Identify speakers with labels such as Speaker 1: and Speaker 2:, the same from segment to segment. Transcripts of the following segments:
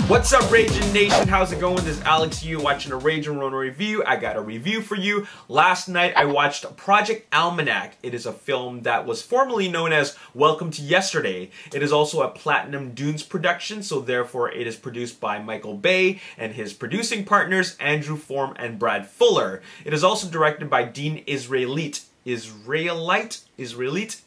Speaker 1: What's up, Ragin Nation? How's it going? This is Alex, you watching a Ragin Ronin review. I got a review for you. Last night I watched Project Almanac. It is a film that was formerly known as Welcome to Yesterday. It is also a Platinum Dunes production, so therefore it is produced by Michael Bay and his producing partners Andrew Form and Brad Fuller. It is also directed by Dean Israelite.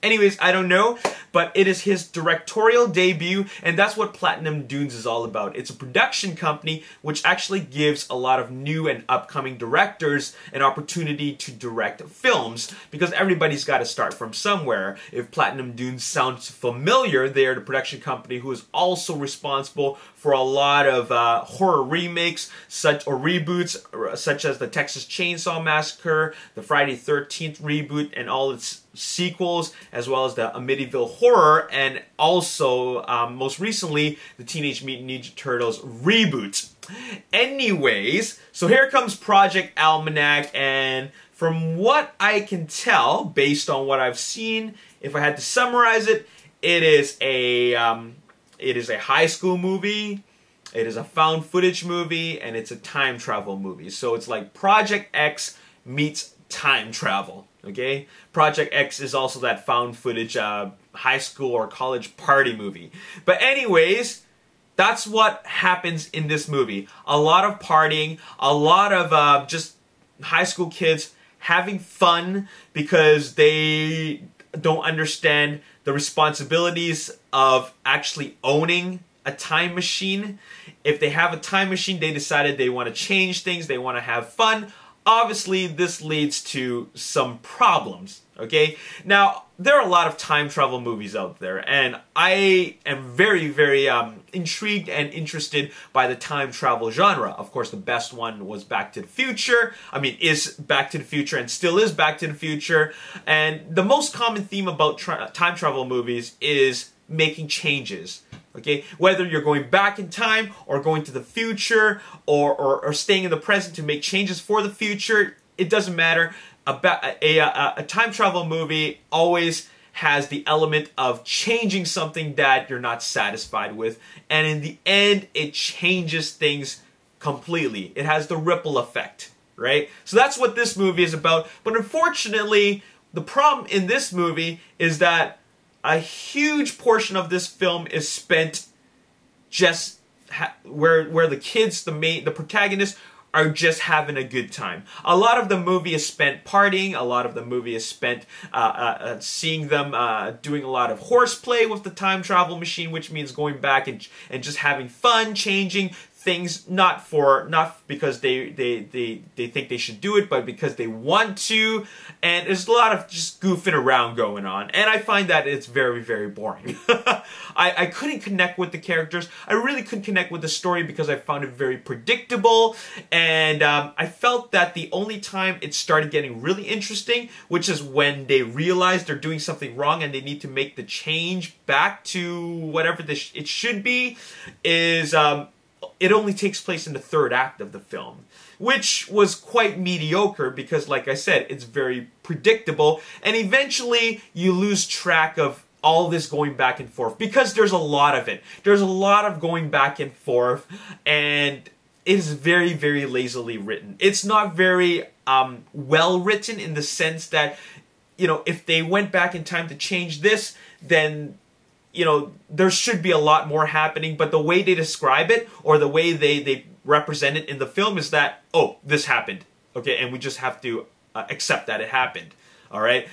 Speaker 1: Anyways, I don't know, but it is his directorial debut, and that's what Platinum Dunes is all about. It's a production company which actually gives a lot of new and upcoming directors an opportunity to direct films, because everybody's got to start from somewhere. If Platinum Dunes sounds familiar, they are the production company who is also responsible for a lot of horror remakes or reboots, such as the Texas Chainsaw Massacre, the Friday 13th reboot, and all its sequels, as well as the Amityville Horror, and also, most recently, the Teenage Mutant Ninja Turtles reboot. Anyways, so here comes Project Almanac, and from what I can tell, based on what I've seen, if I had to summarize it, it is a high school movie, it is a found footage movie, and it's a time travel movie. So it's like Project X meets time travel. Okay, Project X is also that found footage high school or college party movie. But anyways, that's what happens in this movie. A lot of partying, a lot of just high school kids having fun because they don't understand the responsibilities of actually owning a time machine. If they have a time machine, they decided they want to change things, they want to have fun. Obviously, this leads to some problems, okay? Now, there are a lot of time travel movies out there, and I am very, very intrigued and interested by the time travel genre. Of course, the best one was Back to the Future. Is Back to the Future and still is Back to the Future. And the most common theme about time travel movies is making changes. Okay, whether you're going back in time or going to the future or staying in the present to make changes for the future, it doesn't matter. A time travel movie always has the element of changing something that you're not satisfied with, and in the end, it changes things completely. It has the ripple effect, right? So that's what this movie is about. But unfortunately, the problem in this movie is that a huge portion of this film is spent just where the kids, the protagonists, are just having a good time. A lot of the movie is spent partying. A lot of the movie is spent seeing them doing a lot of horseplay with the time travel machine, which means going back and just having fun, changing things, not because they think they should do it, but because they want to. And there's a lot of just goofing around going on, and I find that it's very, very boring. I couldn't connect with the characters. I really couldn't connect with the story because I found it very predictable, and I felt that the only time it started getting really interesting, which is when they realize they're doing something wrong and they need to make the change back to whatever it should be, is it only takes place in the third act of the film, which was quite mediocre because, like I said, it's very predictable, and eventually you lose track of all this going back and forth because there's a lot of it. There's a lot of going back and forth, and it is very, very lazily written. It's not very well written in the sense that, if they went back in time to change this, then there should be a lot more happening, but the way they describe it or the way they represent it in the film is that, oh, this happened, okay, and we just have to accept that it happened, all right?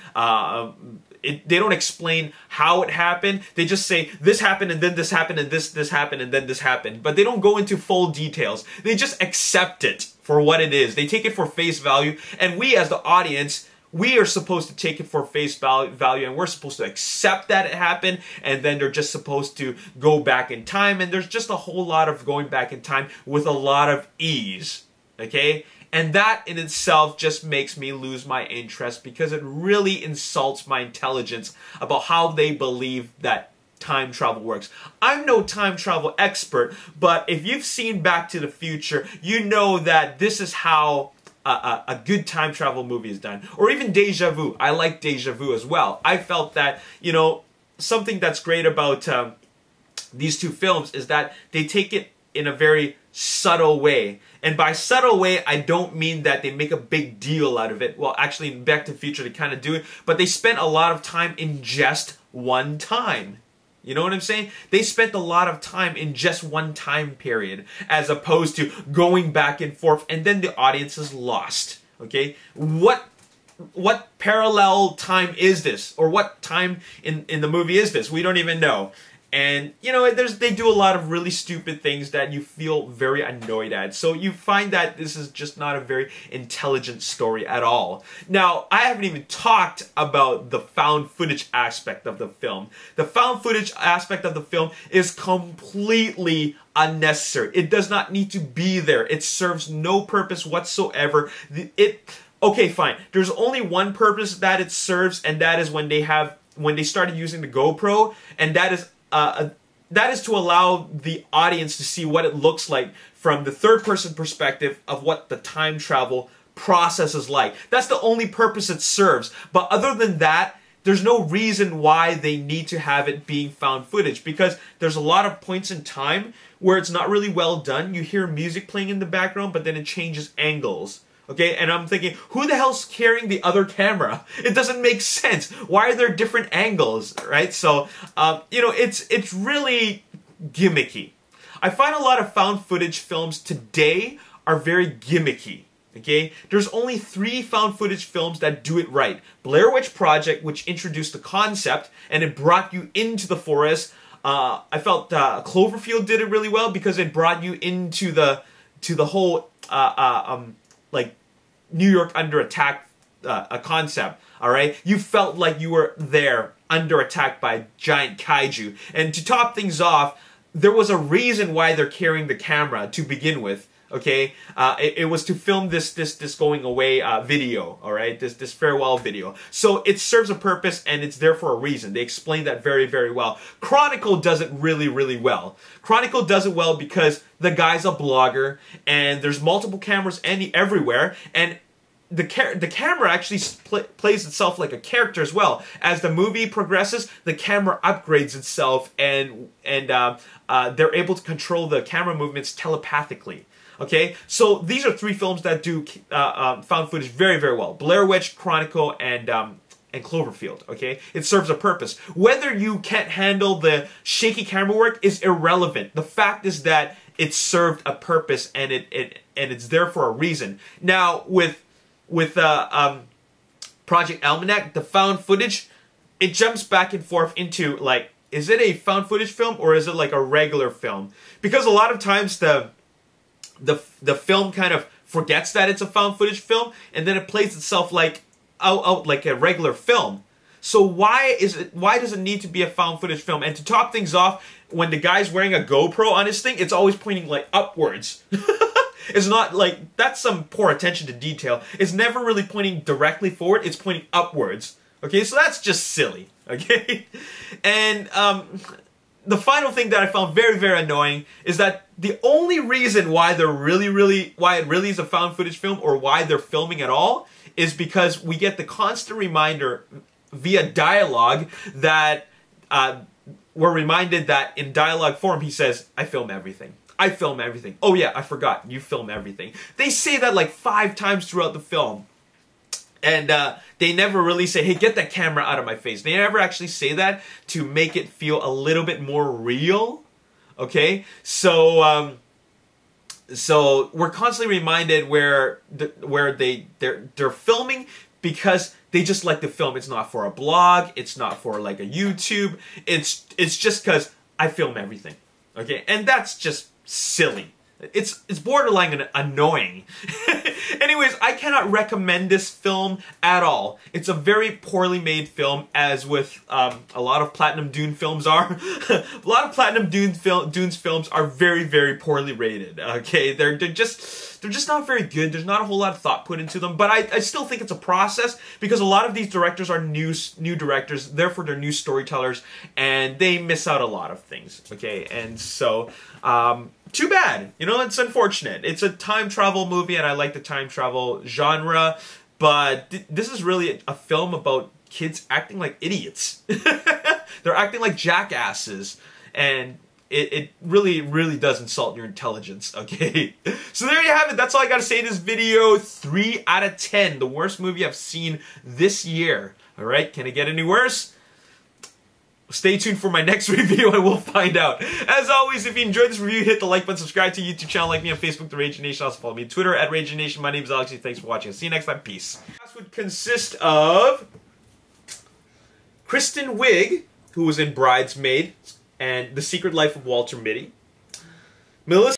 Speaker 1: They don't explain how it happened. They just say, this happened, and then this happened, and this happened, and then this happened, but they don't go into full details. They just accept it for what it is. They take it for face value, and we as the audience, we are supposed to take it for face value, and we're supposed to accept that it happened, and then they're just supposed to go back in time, and there's just a whole lot of going back in time with a lot of ease, okay? And that in itself just makes me lose my interest because it really insults my intelligence about how they believe that time travel works. I'm no time travel expert, but if you've seen Back to the Future, you know that this is how a good time travel movie is done. Or even Deja Vu. I like Deja Vu as well. I felt that, something that's great about these two films is that they take it in a very subtle way. And by subtle way, I don't mean that they make a big deal out of it. Well, actually, in Back to the Future, they kind of do it. But they spent a lot of time in just one time. You know what I'm saying? They spent a lot of time in just one time period, as opposed to going back and forth, and then the audience is lost. Okay? What parallel time is this? Or what time in the movie is this? We don't even know. And, you know, they do a lot of really stupid things that you feel very annoyed at. So you find that this is just not a very intelligent story at all. Now, I haven't even talked about the found footage aspect of the film. The found footage aspect of the film is completely unnecessary. It does not need to be there. It serves no purpose whatsoever. Okay, fine. There's only one purpose that it serves, and that is when they started using the GoPro, and that is to allow the audience to see what it looks like from the third-person perspective of what the time travel process is like. That's the only purpose it serves. But other than that, there's no reason why they need to have it being found footage, because there's a lot of points in time where it's not really well done. You hear music playing in the background, but then it changes angles. Okay, and I'm thinking, who the hell's carrying the other camera? It doesn't make sense. Why are there different angles, right? So, you know, it's really gimmicky. I find a lot of found footage films today are very gimmicky. Okay, there's only 3 found footage films that do it right. Blair Witch Project, which introduced the concept and it brought you into the forest. I felt Cloverfield did it really well because it brought you into the whole like New York under attack a concept. All right, you felt like you were there under attack by giant kaiju. And to top things off, there was a reason why they're carrying the camera to begin with. Okay, it was to film this going away video. All right, this farewell video. So it serves a purpose and it's there for a reason. They explain that very, very well. Chronicle does it really, really well. Chronicle does it well because the guy's a blogger and there's multiple cameras everywhere, and the camera actually plays itself like a character as well. As the movie progresses, the camera upgrades itself, and they're able to control the camera movements telepathically. Okay, so these are 3 films that do found footage very, very well. Blair Witch, Chronicle, and Cloverfield. Okay, it serves a purpose. Whether you can't handle the shaky camera work is irrelevant. The fact is that it served a purpose, and it's there for a reason. Now with Project Almanac, the found footage, it jumps back and forth into like, is it a found footage film or is it like a regular film? Because a lot of times the film kind of forgets that it's a found footage film, and then it plays itself like out like a regular film. So why does it need to be a found footage film? And to top things off, when the guy's wearing a GoPro on his thing, it's always pointing like upwards. It's not like, that's some poor attention to detail. It's never really pointing directly forward, it's pointing upwards. Okay, so that's just silly. Okay? And the final thing that I found very, very annoying is that the only reason why it really is a found footage film, or why they're filming at all, is because we get the constant reminder via dialogue that we're reminded that in dialogue form he says, I film everything. I film everything. Oh yeah, I forgot. You film everything. They say that like 5 times throughout the film. And they never really say, hey, get that camera out of my face. They never actually say that to make it feel a little bit more real. Okay? So so we're constantly reminded where they're filming because they just like to film. It's not for a blog, it's not for like a YouTube. It's just because I film everything. Okay? And that's just silly. It's borderline annoying. Anyways, I cannot recommend this film at all. It's a very poorly made film, as with a lot of Platinum Dune films are. A lot of Platinum Dune's films are very, very poorly rated. Okay, they're just not very good. There's not a whole lot of thought put into them, but I still think it's a process, because a lot of these directors are new directors, therefore they're new storytellers, and they miss out a lot of things. Okay, and so too bad. You know, it's unfortunate. It's a time travel movie, and I like the time travel genre, but this is really a film about kids acting like idiots. They're acting like jackasses, and it really does insult your intelligence, okay? So there you have it. That's all I gotta say in this video. 3 out of 10. The worst movie I've seen this year. Alright, can it get any worse? Stay tuned for my next review and we'll find out. As always, if you enjoyed this review, hit the like button, subscribe to the YouTube channel, like me on Facebook, The Ragin Nation. Also follow me on Twitter, @RaginNation. My name is Alex. Thanks for watching. See you next time. Peace. This would consist of Kristen Wiig, who was in Bridesmaid and The Secret Life of Walter Mitty, Melissa